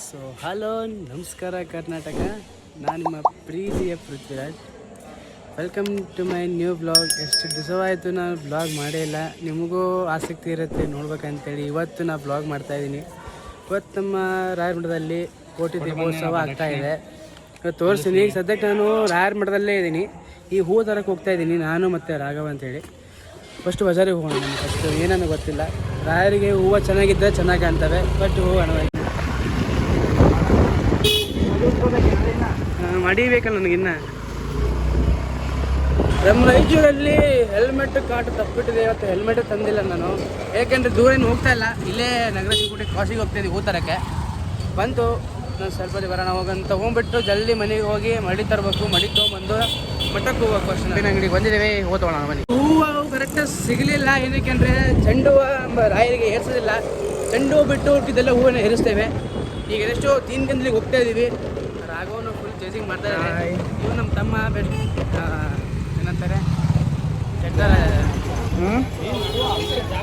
So hello ನಮಸ್ಕಾರ ಕರ್ನಾಟಕ, ನಾನು ನಿಮ್ಮ ಪ್ರೀತಿಯ Prithviraj. Welcome to my new blog. ಎಷ್ಟು ದಿವಸವಾಯಿತು ನಾನು ಬ್ಲಾಗ್ ಮಾಡೇ ಇಲ್ಲ, ನಿಮಗೂ ಆಸಕ್ತಿ ಇರುತ್ತೆ ನೋಡ್ಬೇಕಂತೇಳಿ ಇವತ್ತು ನಾನು ಬ್ಲಾಗ್ ಮಾಡ್ತಾಯಿದ್ದೀನಿ. ಇವತ್ತು ನಮ್ಮ ರಾಯರ ಮಠದಲ್ಲಿ ಕೋಟಿ ದೀಪೋತ್ಸವ ಆಗ್ತಾಯಿದೆ, ಇವತ್ತು ತೋರಿಸ್ತೀನಿ. ಈಗ ಸದ್ಯಕ್ಕೆ ನಾನು ರಾಯರ ಮಠದಲ್ಲೇ ಇದ್ದೀನಿ, ಈ ಹೂ ತರಕ್ಕೆ ಹೋಗ್ತಾಯಿದ್ದೀನಿ ನಾನು ಮತ್ತು ರಾಘವ ಅಂತೇಳಿ. ಫಸ್ಟ್ ಬಜಾರಿಗೆ ಹೋಗೋಣ. ನಮ್ಗೆ ಫಸ್ಟ್ ಏನನ್ನೂ ಗೊತ್ತಿಲ್ಲ. ರಾಯರಿಗೆ ಹೂವು ಚೆನ್ನಾಗಿದ್ದರೆ ಚೆನ್ನಾಗಿ ಕಾಣ್ತವೆ, ಬಟ್ ಹೋಗೋಣ. ಮಡಿಬೇಕಲ್ಲ ನನಗಿನ್ನ. ನಮ್ಮ ರಾಯಚೂರಲ್ಲಿ ಹೆಲ್ಮೆಟ್ ಕಾಟು ತಪ್ಪಿಟ್ಟಿದೆ. ಇವತ್ತು ಹೆಲ್ಮೆಟ್ ತಂದಿಲ್ಲ ನಾನು, ಏಕೆಂದರೆ ದೂರ ಏನು ಹೋಗ್ತಾ ಇಲ್ಲ, ಇಲ್ಲೇ ನಗರ ಶಿವಕೋಟೆ ಕ್ರಾಸಿಗೆ ಹೋಗ್ತಾಯಿದ್ವಿ ಹೂ ತರಕ್ಕೆ. ಬಂತು ನಾನು ಸ್ವಲ್ಪ ಬರೋಣ ಹೋಗಂತ ತೊಗೊಂಡ್ಬಿಟ್ಟು ಜಲ್ದಿ ಮನೆಗೆ ಹೋಗಿ ಮಡಿ ತರಬೇಕು. ಮಡಿ ತೊಗೊಂಬಂದು ಮಠಕ್ಕೆ ಹೋಗ್ಬೇಕು. ಅಷ್ಟು ನವೀನ ಅಂಗಡಿಗೆ ಬಂದಿದ್ದೇವೆ, ಹೋಗೋಣ ಮನೆ. ಹೂವು ಕರೆಕ್ಟಾಗಿ ಸಿಗಲಿಲ್ಲ, ಏನಕ್ಕೆಂದರೆ ಚೆಂಡು ಹೂವು ರಾಯರಿಗೆ ಏರಿಸೋದಿಲ್ಲ. ಚೆಂಡು ಹೂವು ಬಿಟ್ಟು ಇದೆಲ್ಲ ಹೂವನ್ನು ಏರಿಸ್ತೇವೆ. ಈಗ ಎಷ್ಟು 3 ಗಂಟೆಗೆ ಹೋಗ್ತಾ ಇದ್ದೀವಿ. ರಾಘವನು ಫುಲ್ ಚೇಸಿಂಗ್ ಮಾಡ್ತಾ ಇದ್ದಾರೆ. ಇವು ನಮ್ಮ ತಮ್ಮ ಬೆಸ್ಟ್ ಏನಂತಾರೆ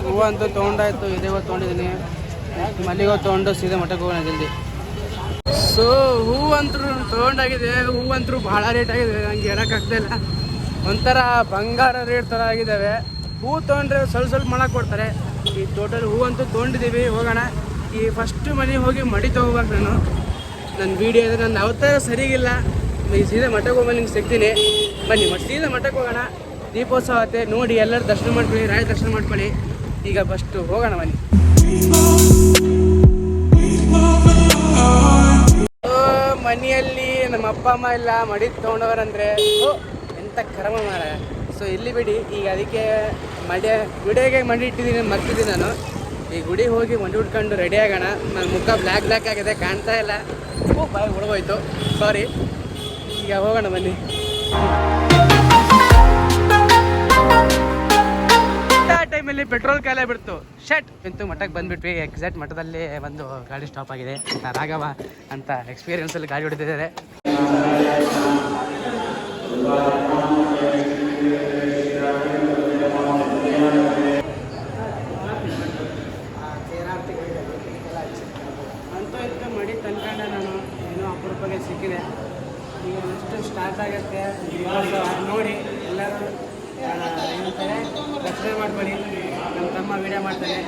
ಹೂವು ಅಂತೂ ತೊಗೊಂಡಾಯ್ತು. ಇದೇ ಹೊತ್ತು ತೊಗೊಂಡಿದ್ದೀನಿ, ಮಲ್ಲಿಗೆ ತೊಗೊಂಡು ಸೀದಾ ಮಠಕ್ಕೆ ಹೋಗೋಣ ಜಲ್ದಿ. ಸೊ ಹೂವಂತರೂ ತೊಗೊಂಡಾಗಿದೆ. ಹೂವಂತರೂ ಭಾಳ ರೇಟ್ ಆಗಿದೆ, ಹಂಗೆ ಹೇಳೋಕ್ಕಾಗ್ತಾಯಿಲ್ಲ. ಒಂಥರ ಬಂಗಾರ ರೇಟ್ ಥರ ಆಗಿದ್ದಾವೆ. ಹೂ ತೊಗೊಂಡ್ರೆ ಸ್ವಲ್ಪ ಮಾಡಕ್ಕೆ ಕೊಡ್ತಾರೆ. ಈ ಟೋಟಲ್ ಹೂವಂತೂ ತೊಗೊಂಡಿದ್ದೀವಿ. ಹೋಗೋಣ. ಈ ಫಸ್ಟು ಮನೆಗೆ ಹೋಗಿ ಮಡಿ ತೊಗೋಬೇಕು. ನನ್ನ ವೀಡಿಯೋ ಇದೆ, ನನ್ನ ಅವತಾರ ಸರಿಗಿಲ್ಲ. ಈಗ ಸೀದಾ ಮಠಕ್ಕೆ ಹೋಗಿ ನಿಮ್ಗೆ ಸಿಗ್ತೀನಿ. ಬನ್ನಿ ಸೀದಾ ಮಠಕ್ಕೆ ಹೋಗೋಣ. ದೀಪೋತ್ಸವ ಆಗುತ್ತೆ ನೋಡಿ, ಎಲ್ಲರೂ ದರ್ಶನ ಮಾಡ್ಕೊಳ್ಳಿ, ರಾಯ ದರ್ಶನ ಮಾಡ್ಕೊಳ್ಳಿ. ಈಗ ಫಸ್ಟು ಹೋಗೋಣ ಬನ್ನಿ. ಮನೆಯಲ್ಲಿ ನಮ್ಮ ಅಪ್ಪ ಅಮ್ಮ ಇಲ್ಲ, ಮಡಿ ತೊಗೊಂಡವರಂದರೆ ಎಂಥ ಕರ್ಮ ಮಾರ. ಸೊ ಇಲ್ಲಿ ಬಿಡಿ. ಈಗ ಅದಕ್ಕೆ ಗುಡಿಯಾಗೆ ಮಡಿ ಇಟ್ಟಿದ್ದೀನಿ, ಮರ್ತಿದ್ದೀನಿ ನಾನು. ಈ ಗುಡಿ ಹೋಗಿ ಮಡಿ ಉಟ್ಕೊಂಡು ರೆಡಿ ಆಗೋಣ. ನನ್ನ ಮುಖ ಬ್ಲ್ಯಾಕ್ ಆಗಿದೆ, ಕಾಣ್ತಾ ಇಲ್ಲ. ಬಾಯಿ ಹೊಳಗೋಯ್ತು, ಸಾರಿ. ಈಗ ಹೋಗೋಣ ಬನ್ನಿ. ಆ ಟೈಮಲ್ಲಿ ಪೆಟ್ರೋಲ್ ಕಾಲೇ ಬಿಡ್ತು. ಇಂತು ಮಠಕ್ಕೆ ಬಂದುಬಿಟ್ವಿ. ಎಕ್ಸಾಕ್ಟ್ ಮಠದಲ್ಲೇ ಒಂದು ಗಾಡಿ ಸ್ಟಾಪ್ ಆಗಿದೆ. ರಾಘವ ಅಂತ ಎಕ್ಸ್ಪೀರಿಯನ್ಸಲ್ಲಿ ಗಾಡಿ ಹೊಡಿತಿದ್ದಾರೆ. ಅಂತೂ ಮಡಿ ತಂದ್ಕೊಂಡೆ ನಾನು, ಏನೋ ಅಪರೂಪಕ್ಕೆ ಸಿಕ್ಕಿದೆ. ಈಗ ನೆಕ್ಸ್ಟ್ ಸ್ಟಾರ್ಟ್ ಆಗುತ್ತೆ ನೋಡಿ. ಎಲ್ಲರೂ ಏನಂತಾರೆ ಸಬ್ಸ್ಕ್ರೈಬ್ ಮಾಡ್ಕೊಳ್ಳಿ. ನನ್ನ ತಮ್ಮ ವಿಡಿಯೋ ಮಾಡ್ತಾರೆ.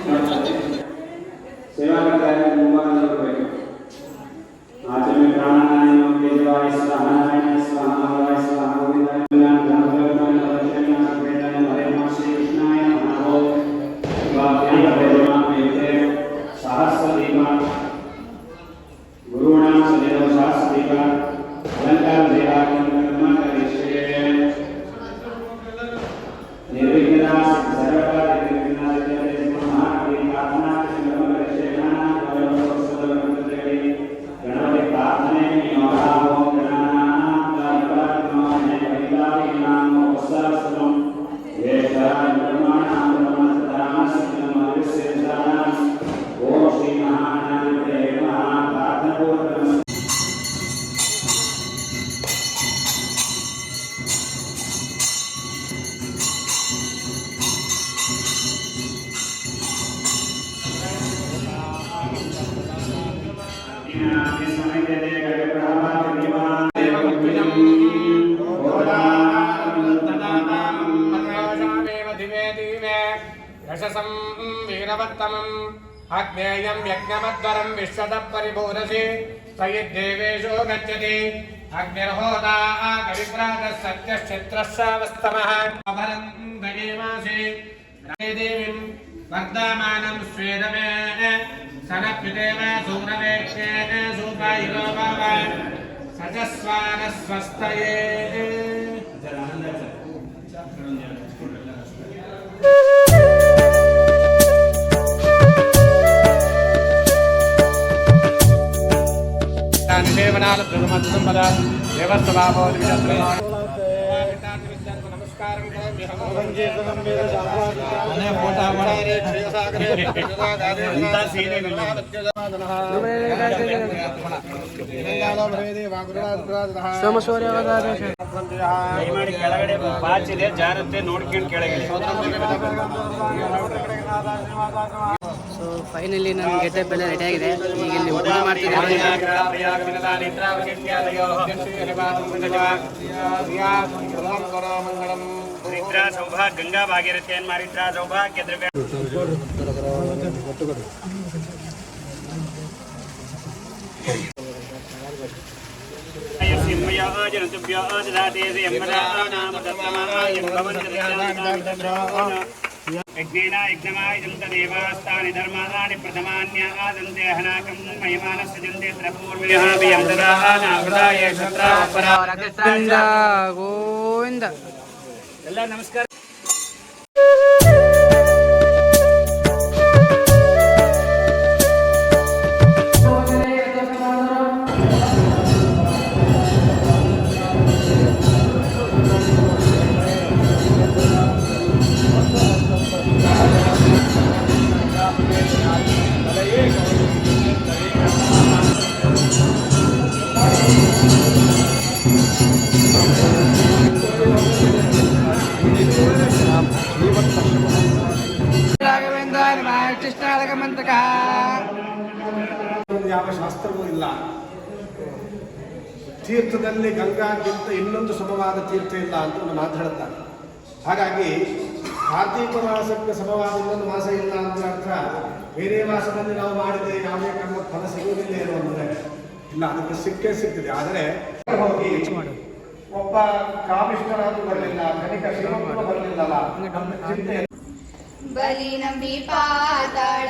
ಯಶಸಂ ವೀರವತ್ತಮಂ ಅಗ್ನೇಯಂ ಯಜ್ಞಮದ್ವರಂ ವಿಶ್ವದ ಪರಿಭೂರಸಿ ಸಯಿದ್ದೇವೇಶೋ ಗಚ್ಚತಿ ಅಗ್ನಿರ್ಹೋತಾ ಕವಿಪ್ರಾತ ಸತ್ಯಶ್ಚಿತ್ರಸ್ಸಾವಸ್ತಮಃ ಅಭರಂ ದಯೇಮಾಸಿ ದೇವಿಂ ವರ್ಧಮಾನಂ ಸ್ವೇದಮೇ ಸನಪ್ಯುತೇವ ಸೂರವೇ ಸೂಪಾಯಿರೋ ಭಾವ ಸಜಸ್ವಾನ ಸ್ವಸ್ತಯೇ. ಕೆಳಗಡೆ ಬಾಚಿದೆ ಜಾರತ್ತೆ ನೋಡ್ಕೊಂಡು ಕೆಳಗೆ. ಸೊ ಸೊ ಫೈನಲಿ ನನ್ನ ಗೆಟಪ್ ಎಲ್ಲ ರೆಡಿ ಆಗಿದೆ. ಈಗ ಇಲ್ಲಿ ಊಟ ಮಾಡ್ತಿದ್ದೀವಿ. ಹರಿದ್ರಾ ಸೌಭಾಗ್ಯ ಗಂಗಾ ಭಾಗೀರಥಿ ಮಾರಿದ್ರಾ ಸೌಭಾಗ್ಯ ದ್ರವ್ಯ यज्ञेन यज्ञमाय जन्त देवास्तानि धर्माणि प्रथमान्य आदन्ते हनाकं महिमानस्य जन्ते त्रपूर्व्यः वियन्तराः नावदाय क्षत्रापरा ರಾಘವೇಂದ್ರ ಗೋವಿಂದ. ಎಲ್ಲ ನಮಸ್ಕಾರ. ಯಾವ ಶಾಸ್ತ್ರವೂ ಇಲ್ಲ. ತೀರ್ಥದಲ್ಲಿ ಗಂಗಾಗಿಂತ ಇನ್ನೊಂದು ಸಮವಾದ ತೀರ್ಥ ಇಲ್ಲ ಅಂತ ಒಂದು ಮಾತು ಹೇಳ್ತಾರೆ. ಹಾಗಾಗಿ ಕಾರ್ತೀಕ ಮಾಸಕ್ಕೆ ಸಮವಾದ ಇನ್ನೊಂದು ಮಾಸ ಇಲ್ಲ ಅಂತ ಅರ್ಥ ಬೇರೆ ಮಾಸದಲ್ಲಿ ನಾವು ಮಾಡಿದರೆ ಯಾವುದೇ ಕರ್ಮ ಫಲ ಸಿಗುವುದಿಲ್ಲ ಏನು ಅಂದರೆ ಇಲ್ಲ, ಅದಕ್ಕೆ ಸಿಗ್ತದೆ. ಆದರೆ ಹೋಗಿ ಒಬ್ಬ ಕಾಮಿಷ್ಠರಾದರೂ ಬರಲಿಲ್ಲ, ಧನಿಕ ಶ್ರೀಮಂತರು ಬರಲಿಲ್ಲಲ್ಲ, ನಮ್ಮ ಚಿಂತೆ ಬಲಿ ನಂಬಿ ಪಾತಾಳ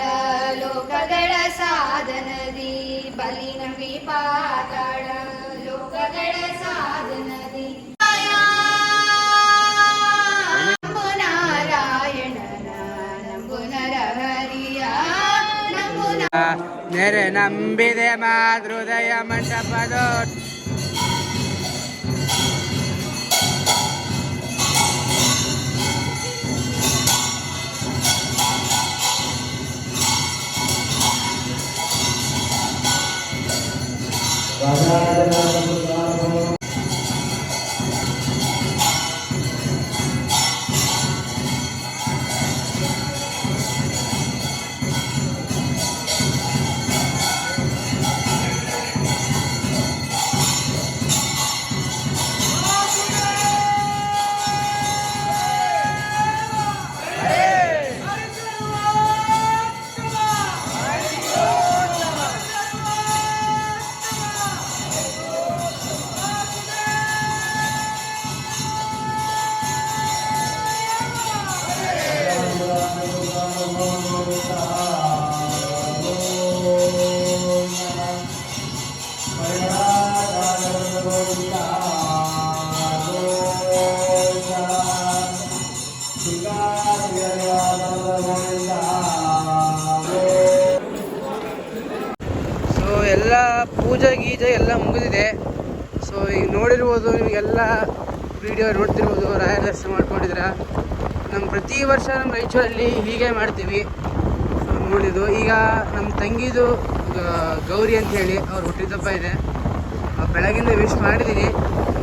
ಲೋಕಗಳ ಸಾಧನದಿ, ಬಲಿ ನಂಬಿ ಪಾತಾಳ ಲೋಕಗಳ ಸಾಧನದಿ. ನಂಬು ನಾರಾಯಣನ ನಂಬು ನರಹರಿಯ ನಂಬು ನೆರೆ ನಂಬಿದೆ ಮಾತೃದಯ ಮಂಟಪದ ಎಲ್ಲ ಪೂಜೆ ಗೀಜೆ ಎಲ್ಲ ಮುಗಿದಿದೆ. ಸೊ ಈಗ ನೋಡಿರ್ಬೋದು, ನಿಮಗೆಲ್ಲ ವಿಡಿಯೋ ನೋಡ್ತಿರ್ಬೋದು, ರಾಯರ ದರ್ಶನ ಮಾಡ್ಕೊಂಡಿದ್ದೀರಾ. ನಮ್ಮ ಪ್ರತಿ ವರ್ಷ ನಮ್ಮ ರಾಯಚೂರಲ್ಲಿ ಹೀಗೆ ಮಾಡ್ತೀವಿ. ಸೊ ನೋಡಿದ್ದು ಈಗ ನಮ್ಮ ತಂಗಿದು ಗೌರಿ ಅಂತ ಹೇಳಿ ಅವ್ರು ಹುಟ್ಟಿದಬ್ಬ ಇದೆ. ಬೆಳಗಿಂದ ವಿಶ್ ಮಾಡಿದ್ದೀನಿ,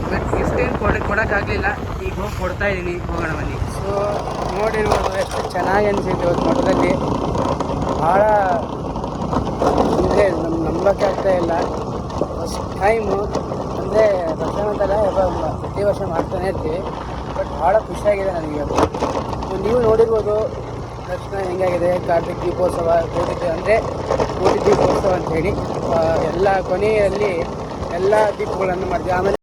ಬಟ್ ಗಿಫ್ಟ್ ಏನು ಕೊಡೋಕ್ಕಾಗಲಿಲ್ಲ. ಈಗ ಹೋಗಿ ಕೊಡ್ತಾಯಿದ್ದೀನಿ, ಹೋಗೋಣ ಬನ್ನಿ. ಸೊ ನೋಡಿರ್ಬೋದು ಎಷ್ಟು ಚೆನ್ನಾಗಿ ಅನಿಸಿತ್ತು ಇವತ್ತು ಮಠದಲ್ಲಿ. ಭಾಳ ಅಂದರೆ ನಂಬಕ್ಕೆ ಆಗ್ತಾ ಇಲ್ಲ. ಫಸ್ಟ್ ಟೈಮು ಅಂದರೆ ದರ್ಶನ ಅಂತೆಲ್ಲ ಪ್ರತಿ ವರ್ಷ ಮಾಡ್ತಾನೆ ಇರ್ತೀವಿ, ಬಟ್ ಭಾಳ ಖುಷಿಯಾಗಿದೆ ನನಗೆ. ನೀವು ನೋಡಿರ್ಬೋದು ದರ್ಶನ ಹೆಂಗಾಗಿದೆ. ಕಾರ್ತಿಕ ದೀಪೋತ್ಸವ ಅಂದರೆ ಕೋಟಿ ದೀಪೋತ್ಸವ ಅಂಥೇಳಿ ಎಲ್ಲ ಕೊನೆಯಲ್ಲಿ ಎಲ್ಲ ದೀಪಗಳನ್ನು ಮಾಡ್ತೀವಿ. ಆಮೇಲೆ